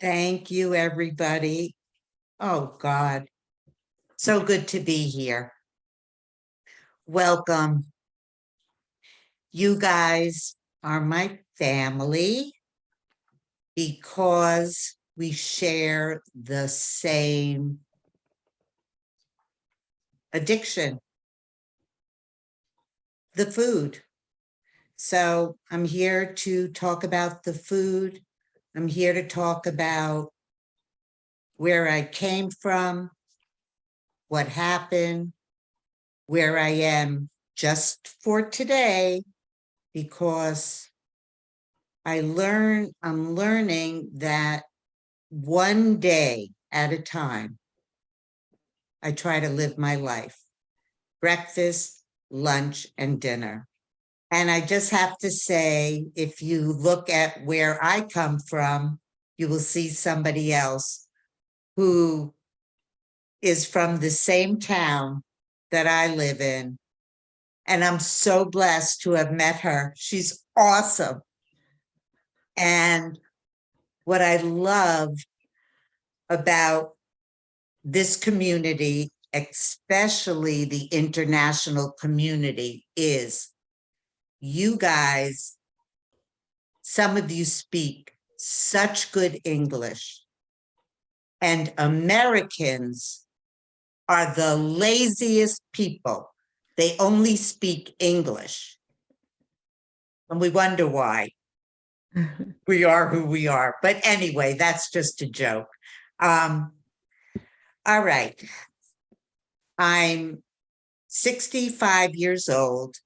Thank you, everybody. Oh, God. So good to be here. Welcome. You guys are my family because we share the same addiction, the food. So I'm here to talk about the food. I'm here to talk about where I came from, what happened, where I am just for today, because I'm learning that one day at a time, I try to live my life, breakfast, lunch, and dinner. And I just have to say, if you look at where I come from, you will see somebody else who is from the same town that I live in. And I'm so blessed to have met her. She's awesome. And what I love about this community, especially the international community, is you guys, some of you speak such good English, and Americans are the laziest people. They only speak English. And we wonder why. We are who we are. But anyway, that's just a joke. All right. I'm 65 years old.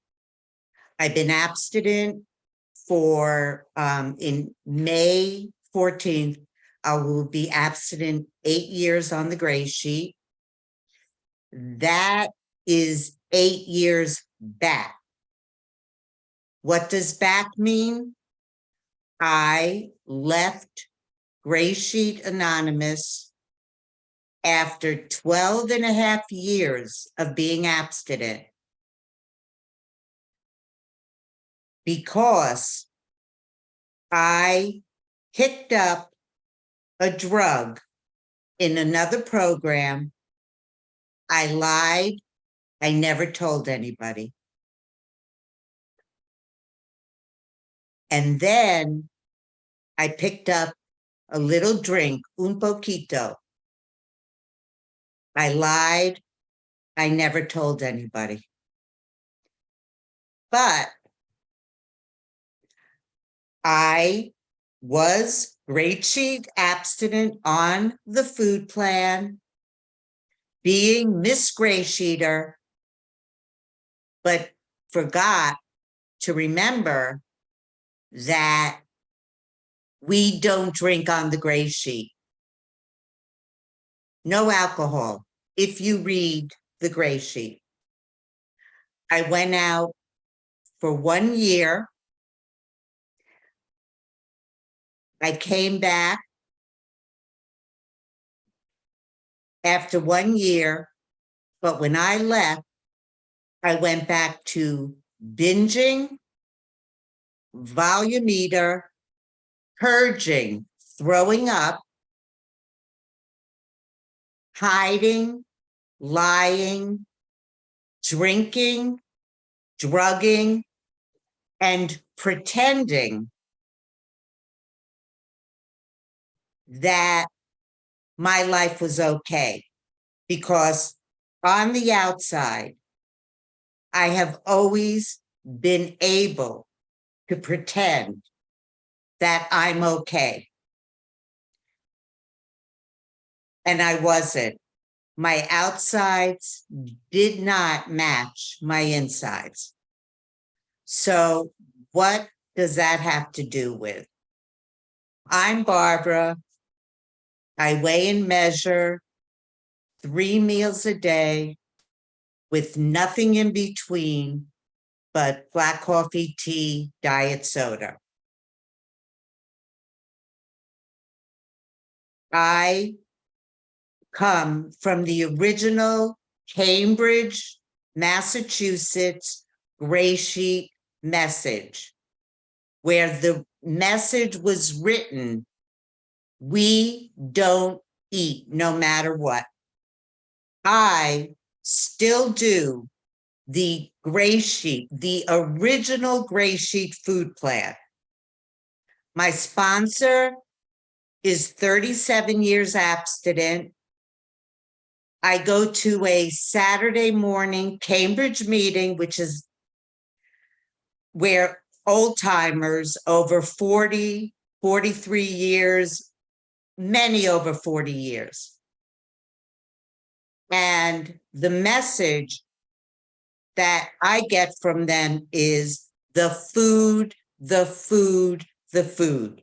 I've been abstinent for, in May 14th, I will be abstinent 8 years on the GreySheet. That is 8 years back. What does back mean? I left GreySheet Anonymous after 12 and a half years of being abstinent because I picked up a drug in another program. I lied. I never told anybody. And then I picked up a little drink, un poquito. I lied. I never told anybody. But I was GreySheet abstinent on the food plan, being Miss GreySheeter, but forgot to remember that we don't drink on the GreySheet. No alcohol, if you read the GreySheet. I went out for 1 year. I came back after 1 year, but when I left, I went back to binging, volumeter, purging, throwing up, hiding, lying, drinking, drugging, and pretending that my life was okay. Because on the outside, I have always been able to pretend that I'm okay. And I wasn't. My outsides did not match my insides. So what does that have to do with? I'm Barbara. I weigh and measure 3 meals a day with nothing in between but black coffee, tea, diet soda. I come from the original Cambridge, Massachusetts GreySheet message, where the message was written We don't eat no matter what. I still do the GreySheet, the original GreySheet food plan. My sponsor is 37 years abstinent. I go to a Saturday morning Cambridge meeting, which is where old timers over 40, 43 years, many over 40 years. And the message that I get from them is the food, the food, the food.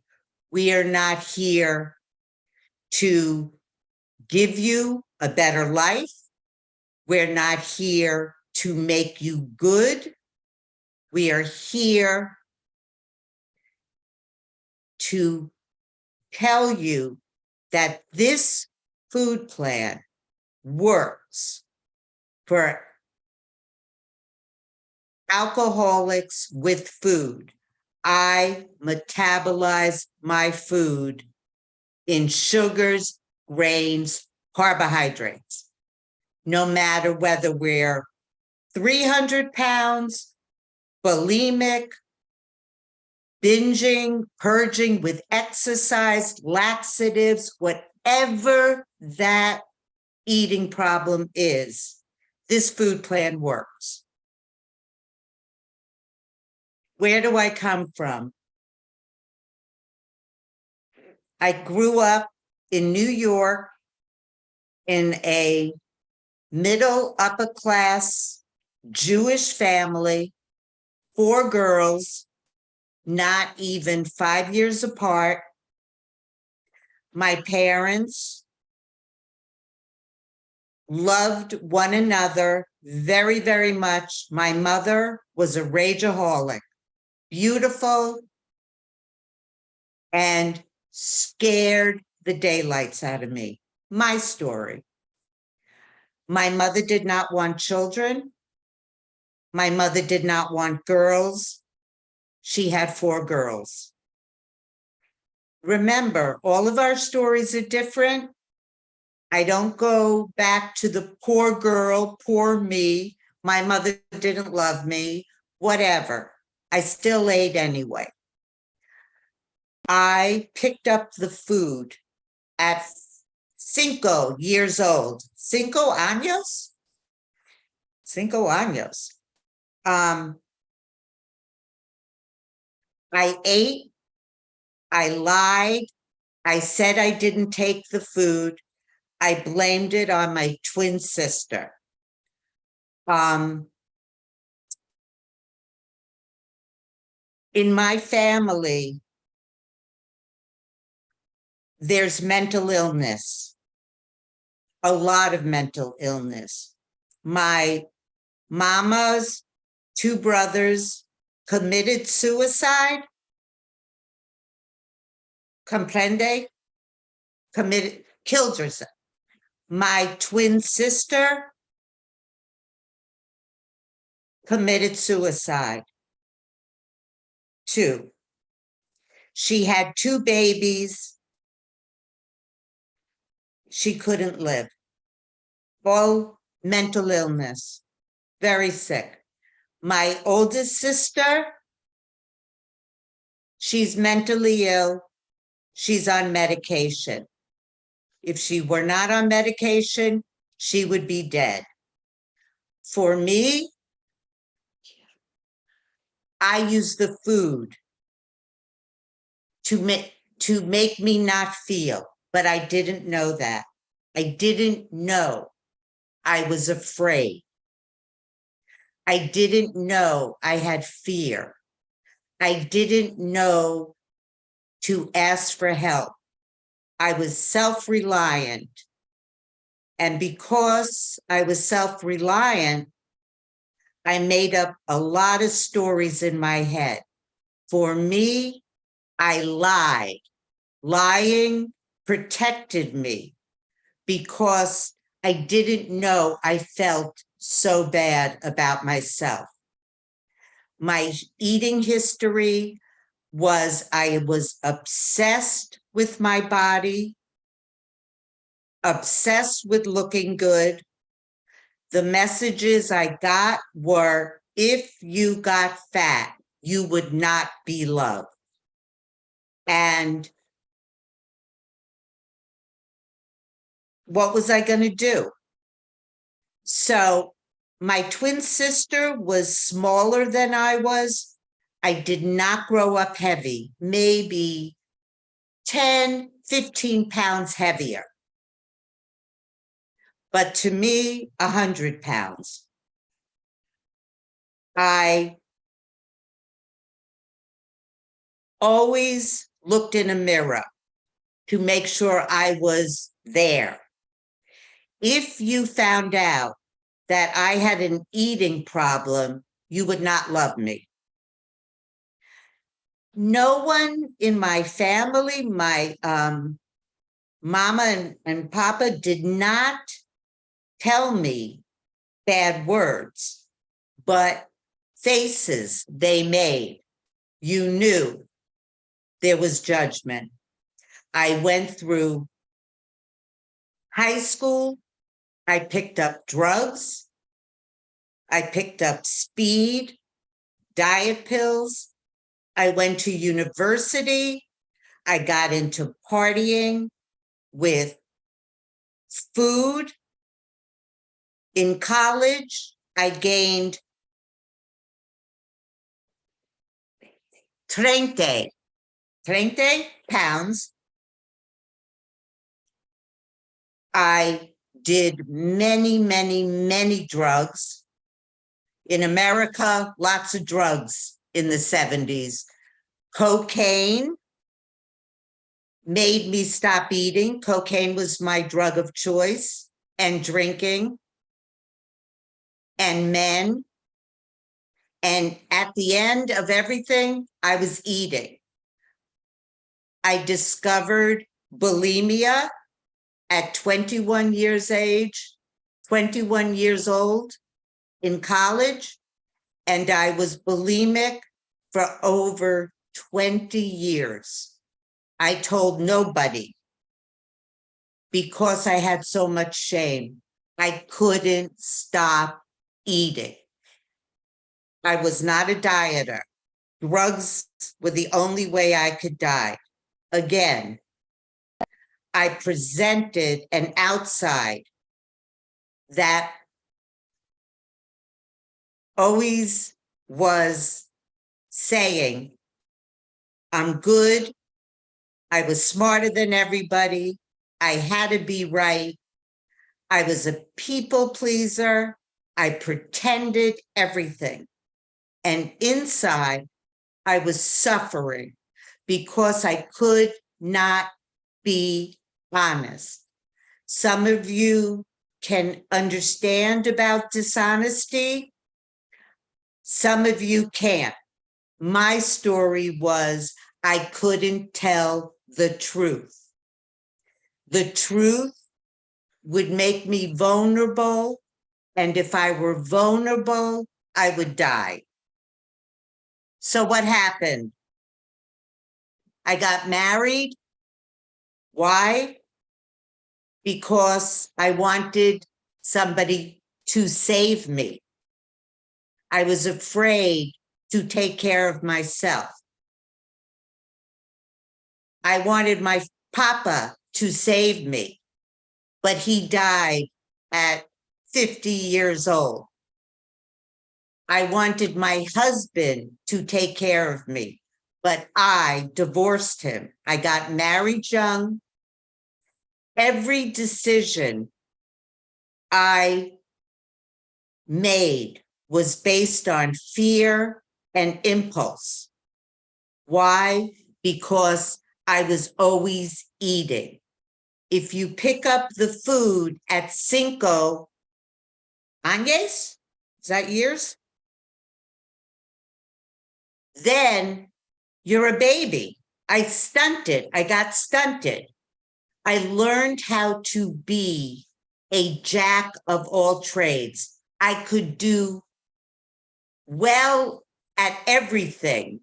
We are not here to give you a better life. We're not here to make you good. We are here to tell you that this food plan works for alcoholics with food. I metabolize my food in sugars, grains, carbohydrates. No matter whether we're 300 pounds, bulimic, binging, purging with exercise, laxatives, whatever that eating problem is, this food plan works. Where do I come from? I grew up in New York in a middle upper class Jewish family, 4 girls, not even 5 years apart. My parents loved one another very, very much. My mother was a rageaholic, beautiful, and scared the daylights out of me. My story. My mother did not want children. My mother did not want girls. She had 4 girls. Remember, all of our stories are different. I don't go back to the poor girl, poor me. My mother didn't love me, whatever. I still ate anyway. I picked up the food at 5 years old. 5 años? 5 años. I ate, I lied, I said I didn't take the food. I blamed it on my twin sister. In my family, there's mental illness, a lot of mental illness. My mama's 2 brothers committed suicide. Comprende? Killed herself. My twin sister committed suicide. 2. She had 2 babies. She couldn't live. All mental illness, very sick. My oldest sister, she's mentally ill. She's on medication. If she were not on medication, she would be dead. For me, I use the food to make me not feel, but I didn't know that. I didn't know. I was afraid. I didn't know I had fear. I didn't know to ask for help. I was self-reliant. And because I was self-reliant, I made up a lot of stories in my head. For me, I lied. Lying protected me because I didn't know I felt so bad about myself. My eating history was I was obsessed with my body, obsessed with looking good. The messages I got were, if you got fat, you would not be loved. And what was I going to do? So my twin sister was smaller than I was. I did not grow up heavy, maybe 10, 15 pounds heavier. But to me, 100 pounds. I always looked in a mirror to make sure I was there. If you found out that I had an eating problem, you would not love me. No one in my family, my mama and papa, did not tell me bad words, but faces they made, you knew there was judgment. I went through high school. I picked up drugs. I picked up speed, diet pills. I went to university. I got into partying with food. In college, I gained 30 pounds. I did many, many, many drugs. In America, lots of drugs in the 70s. Cocaine made me stop eating. Cocaine was my drug of choice, and drinking, and men. And at the end of everything, I was eating. I discovered bulimia at 21 years old in college, and I was bulimic for over 20 years. I told nobody because I had so much shame. I couldn't stop eating. I was not a dieter. Drugs were the only way I could die. Again, I presented an outside that always was saying, I'm good. I was smarter than everybody. I had to be right. I was a people pleaser. I pretended everything. And inside, I was suffering because I could not be honest. Some of you can understand about dishonesty. Some of you can't. My story was I couldn't tell the truth. The truth would make me vulnerable, and if I were vulnerable, I would die. So what happened? I got married. Why? Because I wanted somebody to save me. I was afraid to take care of myself. I wanted my papa to save me, but he died at 50 years old. I wanted my husband to take care of me, but I divorced him. I got married young. Every decision I made was based on fear and impulse. Why? Because I was always eating. If you pick up the food at 5 años, is that years? Then you're a baby. I got stunted. I learned how to be a jack of all trades. I could do well at everything,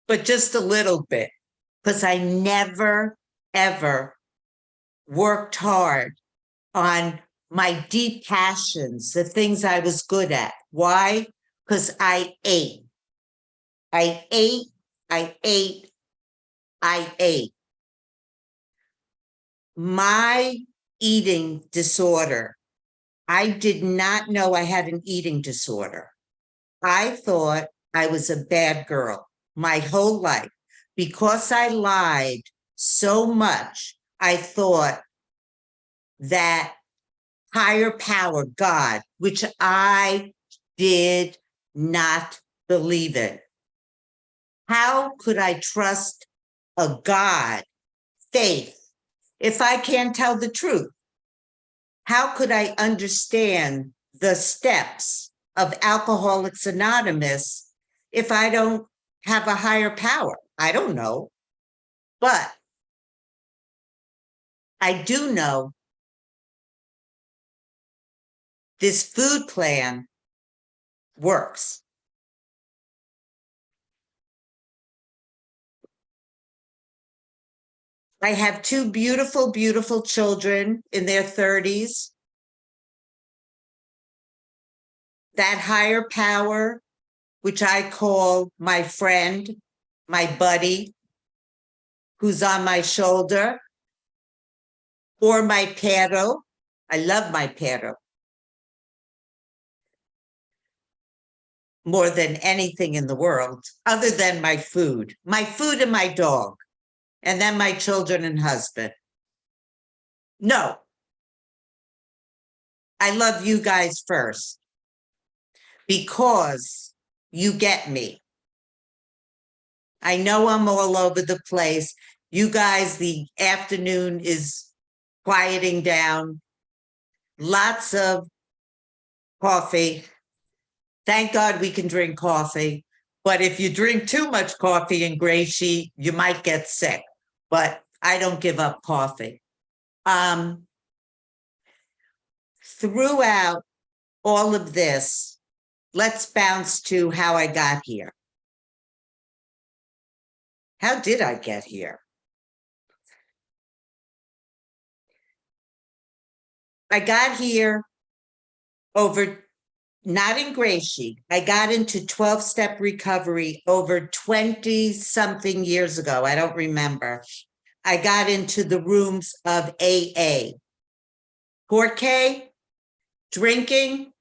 but just a little bit. because I never, ever worked hard on my deep passions, the things I was good at. Why? Because I ate. I ate, I ate, I ate. My eating disorder, I did not know I had an eating disorder. I thought I was a bad girl my whole life. Because I lied so much, I thought that higher power, God, which I did not believe in. How could I trust a God, faith, if I can't tell the truth? How could I understand the steps of Alcoholics Anonymous if I don't have a higher power? I don't know. But I do know this food plan works. I have two beautiful, beautiful children in their 30s. That higher power, which I call my friend, my buddy, who's on my shoulder, or my perro. I love my perro more than anything in the world, other than my food and my dog, and then my children and husband. No, I love you guys first because you get me. I know I'm all over the place. You guys, the afternoon is quieting down. Lots of coffee. Thank God we can drink coffee. But if you drink too much coffee in GreySheet, you might get sick. But I don't give up coffee. Throughout all of this, let's bounce to how I got here. How did I get here? I got here over, not in GreySheet. I got into 12-step recovery over 20-something years ago. I don't remember. I got into the rooms of AA. Porque, drinking,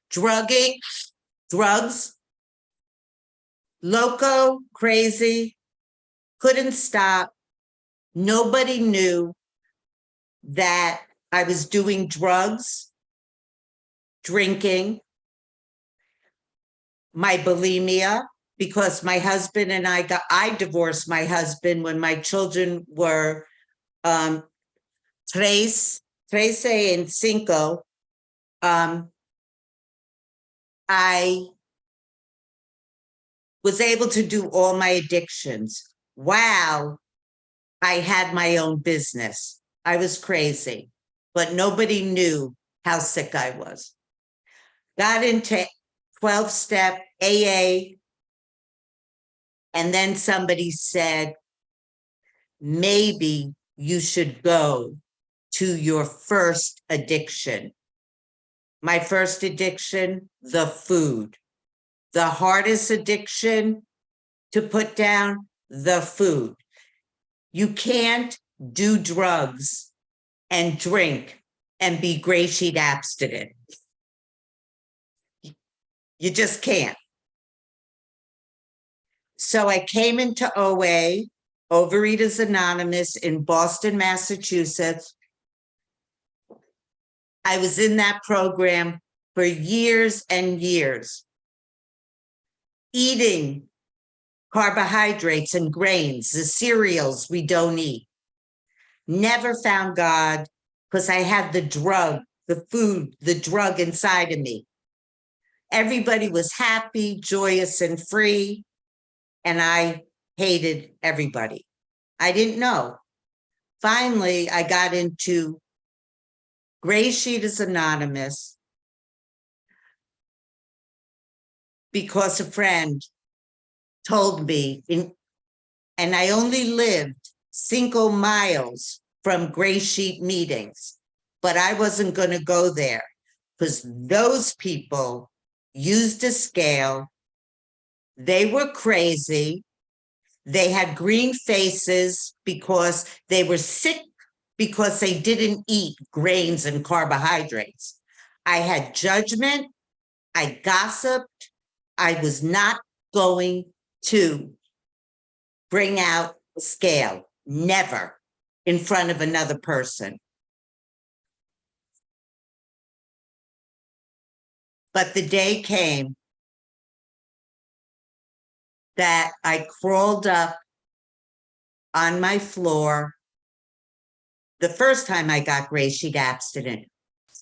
drugs, loco, crazy, couldn't stop. Nobody knew that I was doing drugs, drinking, my bulimia, because my husband and I divorced my husband when my children were 13 and 5. I was able to do all my addictions while I had my own business. I was crazy, but nobody knew how sick I was. Got into 12-step AA, and then somebody said, maybe you should go to your first addiction. My first addiction, the food. The hardest addiction to put down, the food. You can't do drugs and drink and be GreySheet abstinent. You just can't. So I came into OA, Overeaters Anonymous, in Boston, Massachusetts. I was in that program for years and years, eating carbohydrates and grains, the cereals we don't eat. Never found God because I had the drug, the food, the drug inside of me. Everybody was happy, joyous, and free, and I hated everybody. I didn't know. Finally, I got into GreySheeters Anonymous because a friend told me And I only lived 5 miles from GreySheet meetings, but I wasn't going to go there because those people used a scale. They were crazy. They had green faces because they were sick because they didn't eat grains and carbohydrates. I had judgment. I gossiped. I was not going to bring out the scale, never in front of another person. But the day came that I crawled up on my floor. The first time I got GreySheet abstinent,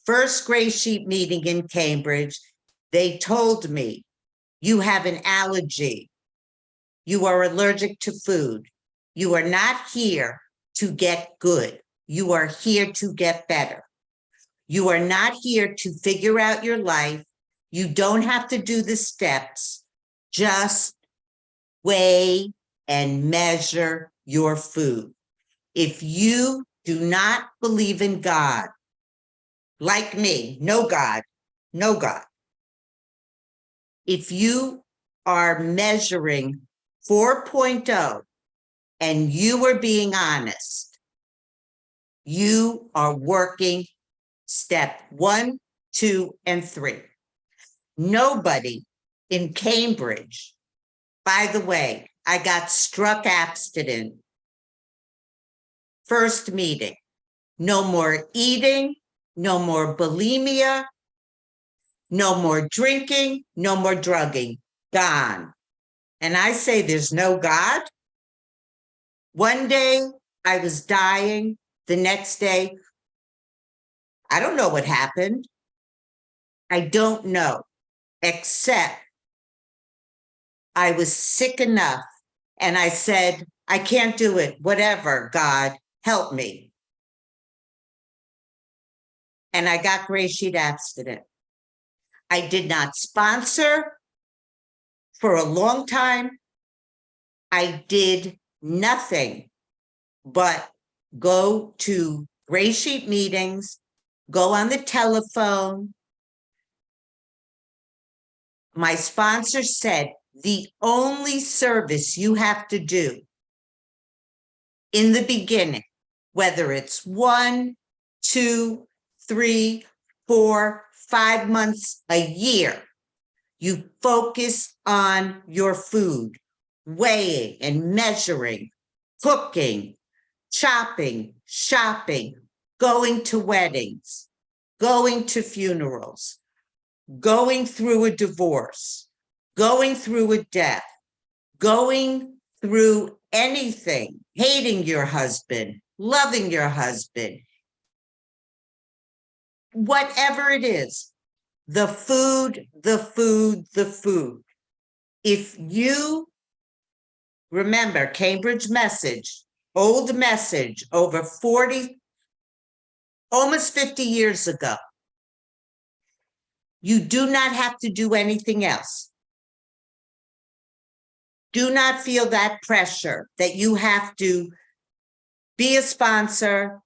first GreySheet meeting in Cambridge, they told me, you have an allergy. You are allergic to food. You are not here to get good. You are here to get better. You are not here to figure out your life. You don't have to do the steps. Just weigh and measure your food. If you do not believe in God, like me, no God, no God. If you are measuring 4.0 and you are being honest, you are working step 1, 2, and 3. Nobody in Cambridge, by the way, I got struck abstinent. First meeting, no more eating, no more bulimia, no more drinking, no more drugging, gone. And I say there's no God. One day I was dying, the next day, I don't know what happened. I don't know, except I was sick enough and I said, I can't do it, whatever, God, help me. And I got GreySheet abstinent. I did not sponsor for a long time. I did nothing but go to GreySheet meetings, go on the telephone. My sponsor said, the only service you have to do in the beginning, whether it's 1, 2, 3, 4, 5 months, a year, you focus on your food, weighing and measuring, cooking, chopping, shopping, going to weddings, going to funerals, going through a divorce, going through a death, going through anything, hating your husband, loving your husband, whatever it is, the food, the food, the food. If you remember Cambridge message, old message over 40, almost 50 years ago, you do not have to do anything else. Do not feel that pressure that you have to be a sponsor,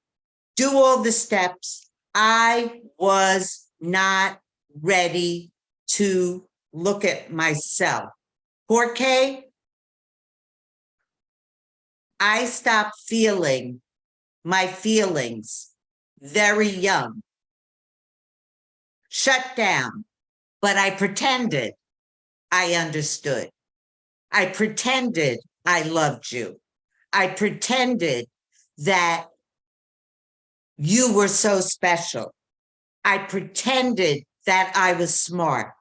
do all the steps. I was not ready to look at myself. Porque I stopped feeling my feelings very young. Shut down, but I pretended I understood. I pretended I loved you. I pretended that you were so special. I pretended that I was smart.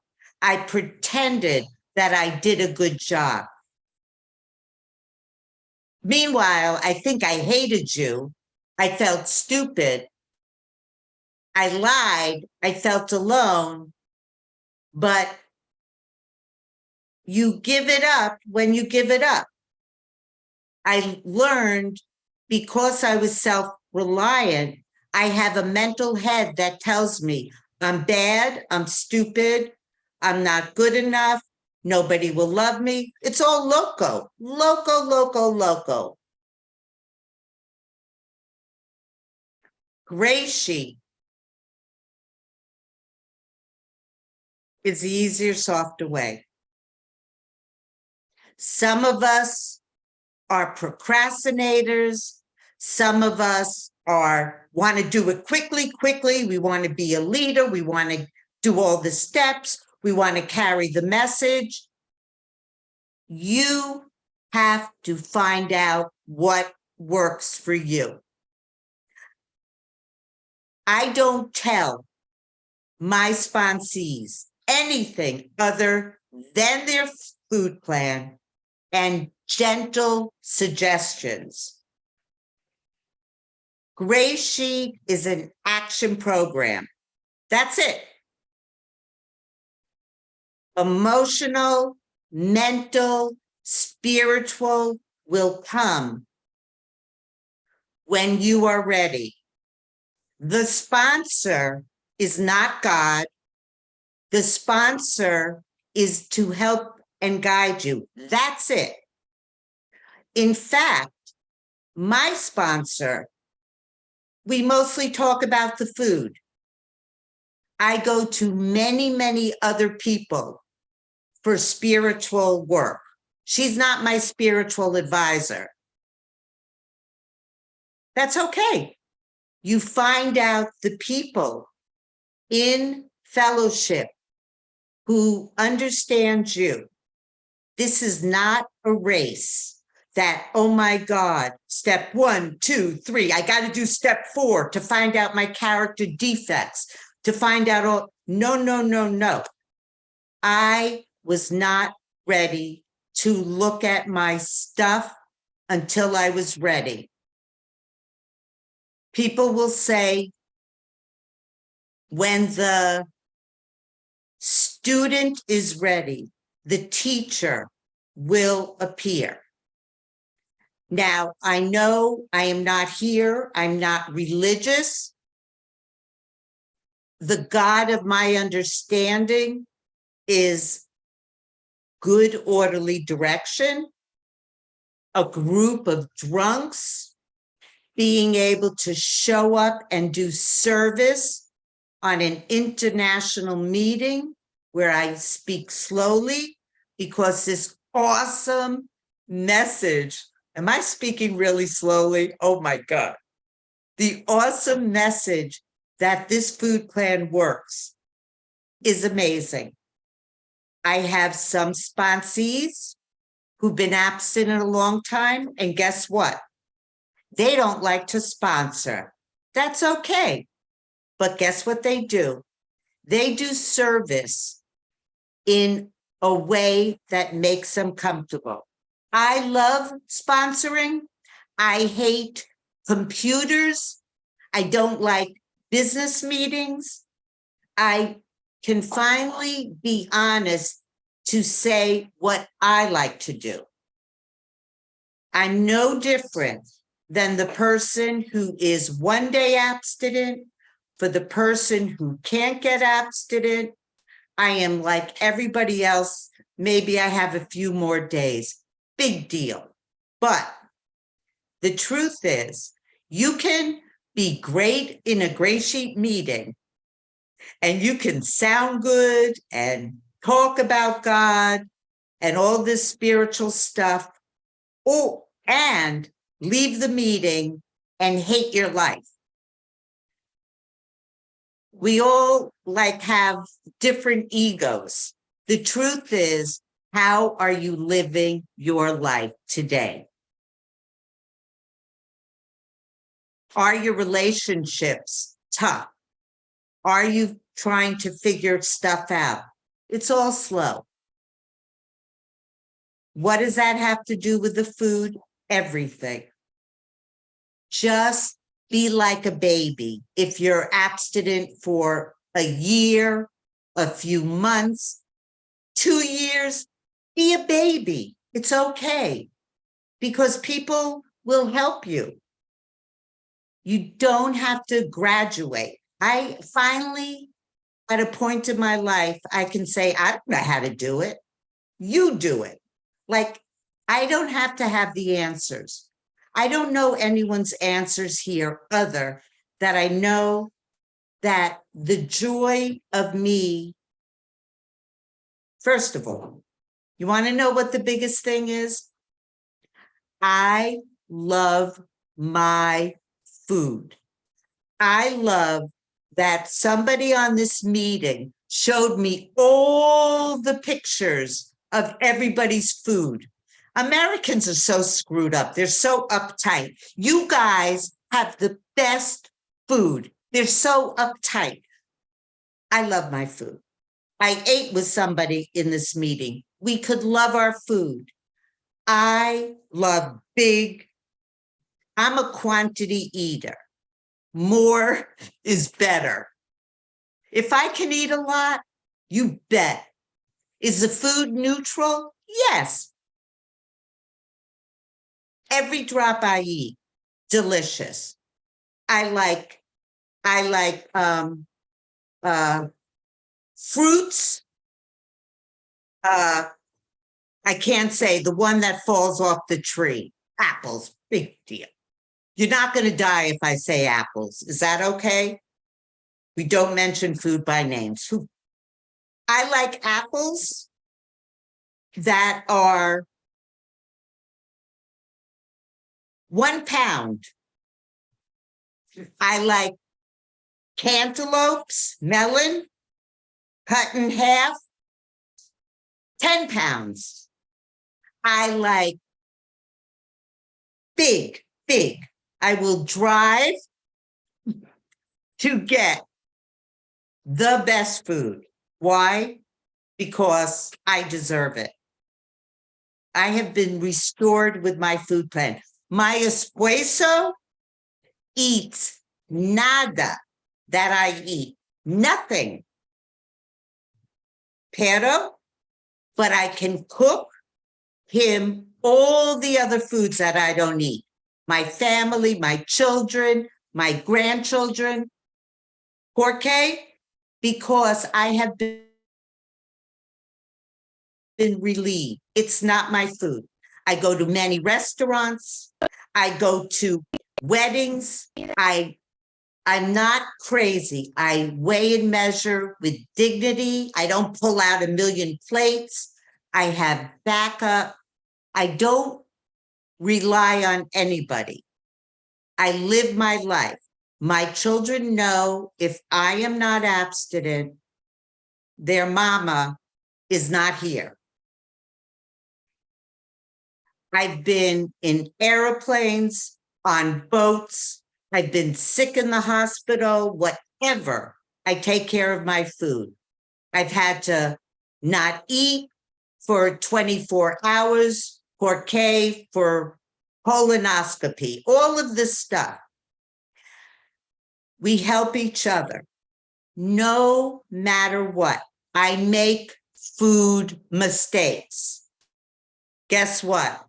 I pretended that I did a good job. Meanwhile, I think I hated you. I felt stupid. I lied. I felt alone. But you give it up when you give it up. I learned because I was self-reliant, I have a mental head that tells me I'm bad, I'm stupid, I'm not good enough, Nobody will love me. It's all loco, loco, loco, loco. GreySheet is the easier, softer way. Some of us are procrastinators. Some of us want to do it quickly. We want to be a leader. We want to do all the steps. We want to carry the message. You have to find out what works for you. I don't tell my sponsees anything other than their food plan and gentle suggestions. GreySheet is an action program. That's it. Emotional, mental, spiritual will come when you are ready. The sponsor is not God. The sponsor is to help and guide you. That's it. In fact, my sponsor, we mostly talk about the food. I go to many, many other people for spiritual work. She's not my spiritual advisor. That's okay. You find out the people in fellowship who understand you. This is not a race that, oh my God, step 1, 2, 3, I got to do step 4 to find out my character defects, to find out all. No, no, no, no. I was not ready to look at my stuff until I was ready. People will say, when the student is ready, the teacher will appear. Now, I know I am not here. I'm not religious. The God of my understanding is good, orderly direction, a group of drunks being able to show up and do service on an international meeting where I speak slowly because this awesome message, am I speaking really slowly? Oh my God. The awesome message that this food plan works is amazing. I have some sponsees who've been abstinent a long time, and guess what? They don't like to sponsor. That's okay. But guess what they do? They do service in a way that makes them comfortable. I love sponsoring. I hate computers. I don't like business meetings. I can finally be honest to say what I like to do. I'm no different than the person who is 1 day abstinent. For the person who can't get abstinent, I am like everybody else. Maybe I have a few more days. Big deal. But the truth is, you can be great in a GreySheet meeting, and you can sound good and talk about God and all this spiritual stuff, and leave the meeting and hate your life. We all have different egos. The truth is, how are you living your life today? Are your relationships tough? Are you trying to figure stuff out? It's all slow. What does that have to do with the food? Everything. Just be like a baby. If you're abstinent for a year, a few months, 2 years, be a baby. It's okay, because people will help you. You don't have to graduate. I finally, at a point in my life, I can say, I don't know how to do it. You do it. Like, I don't have to have the answers. I don't know anyone's answers here other that I know that the joy of me, first of all, you want to know what the biggest thing is? I love my food. I love that somebody on this meeting showed me all the pictures of everybody's food. Americans are so screwed up. They're so uptight. You guys have the best food. They're so uptight. I love my food. I ate with somebody in this meeting. We could love our food. I love big. I'm a quantity eater. More is better. If I can eat a lot, you bet. Is the food neutral? Yes. Every drop I eat, delicious. I like fruits. I can't say the one that falls off the tree. Apples, big deal. You're not going to die if I say apples. Is that okay? We don't mention food by names. I like apples that are 1 pound. I like cantaloupes, melon, cut in half, 10 pounds. I like big. I will drive to get the best food. Why? Because I deserve it. I have been restored with my food plan. My esposo eats nada that I eat. Nothing. Pero, but I can cook him all the other foods that I don't eat. My family, my children, my grandchildren. ¿Por qué? Because I have been relieved. It's not my food. I go to many restaurants. I go to weddings. I'm not crazy. I weigh and measure with dignity. I don't pull out 1 million plates. I have backup. I don't rely on anybody. I live my life. My children know if I am not abstinent, their mama is not here. I've been in airplanes, on boats. I've been sick in the hospital, whatever. I take care of my food. I've had to not eat for 24 hours, for colonoscopy, all of this stuff. We help each other. No matter what, I make food mistakes. Guess what?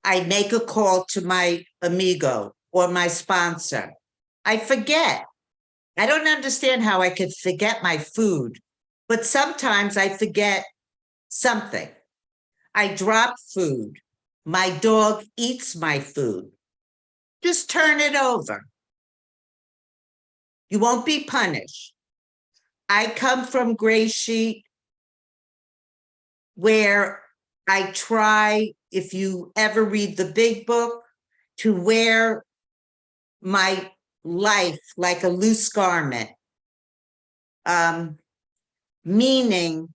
I make a call to my amigo or my sponsor. I forget. I don't understand how I could forget my food, but sometimes I forget something. I drop food. My dog eats my food. Just turn it over. You won't be punished. I come from GreySheet, where I try, if you ever read the big book, to wear my life like a loose garment. Meaning,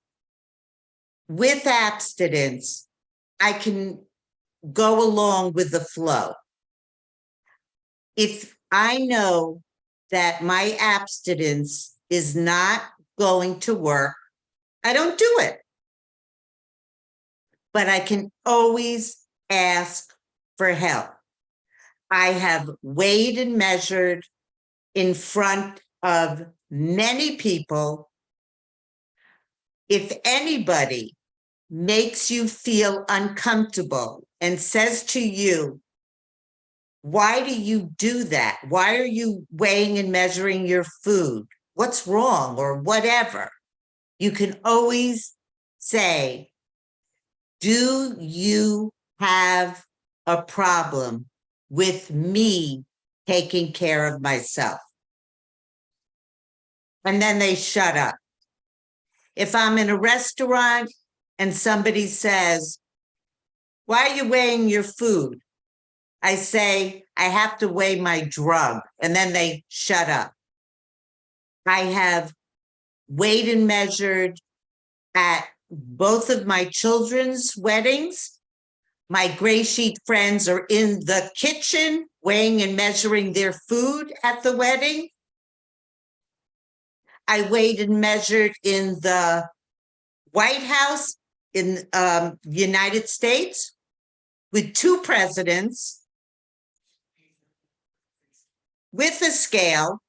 with abstinence, I can go along with the flow. If I know that my abstinence is not going to work, I don't do it. But I can always ask for help. I have weighed and measured in front of many people. If anybody makes you feel uncomfortable and says to you, why do you do that? Why are you weighing and measuring your food? What's wrong or whatever? You can always say, do you have a problem with me taking care of myself? And then they shut up. If I'm in a restaurant and somebody says, why are you weighing your food? I say, I have to weigh my drug. And then they shut up. I have weighed and measured at both of my children's weddings. My GreySheet friends are in the kitchen weighing and measuring their food at the wedding. I weighed and measured in the White House in the United States with 2 presidents with a scale.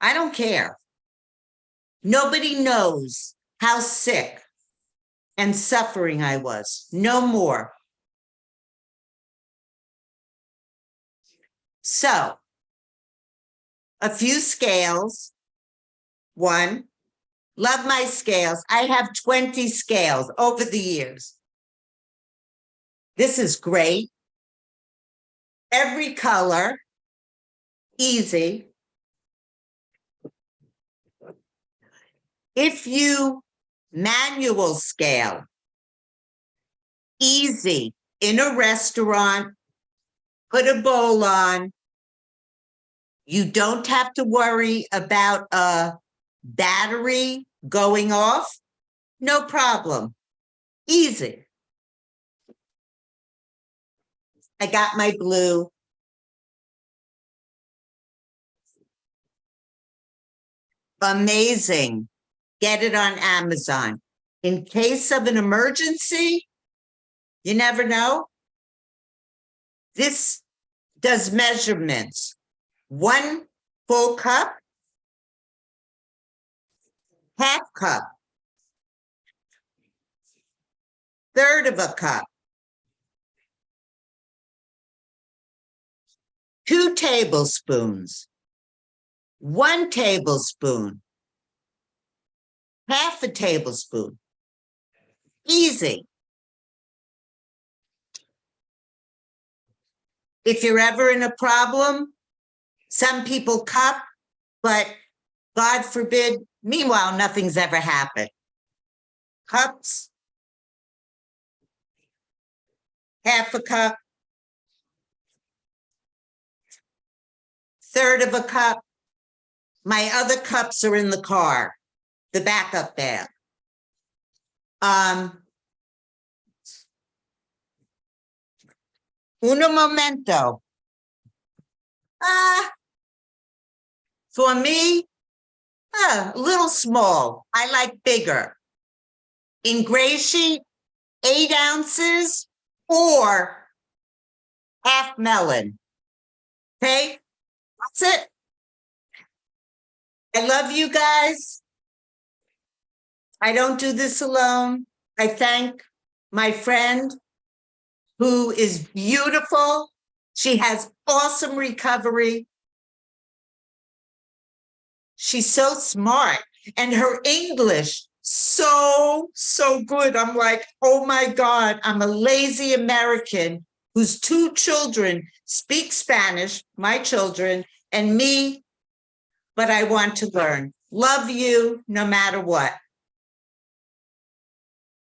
I don't care. Nobody knows how sick and suffering I was. No more. So, a few scales. 1, love my scales. I have 20 scales over the years. This is great. Every color, easy. If you manual scale, easy, in a restaurant, put a bowl on. You don't have to worry about a battery going off. No problem. Easy. I got my blue. Amazing. Get it on Amazon. In case of an emergency, you never know. This does measurements. 1 full cup, half cup, 1/3 of a cup, 2 tablespoons, 1 tablespoon, half a tablespoon. Easy. If you're ever in a problem, some people cup, but God forbid, meanwhile, nothing's ever happened. Cups, half a cup, 1/3 of a cup. My other cups are in the car, the backup bag. Uno momento. For me, a little small. I like bigger. In GreySheet, 8 ounces or half melon. Okay, that's it. I love you guys. I don't do this alone. I thank my friend who is beautiful. She has awesome recovery. She's so smart and her English so good. I'm like, oh my God, I'm a lazy American whose 2 children speak Spanish, my children, and me, but I want to learn. Love you no matter what.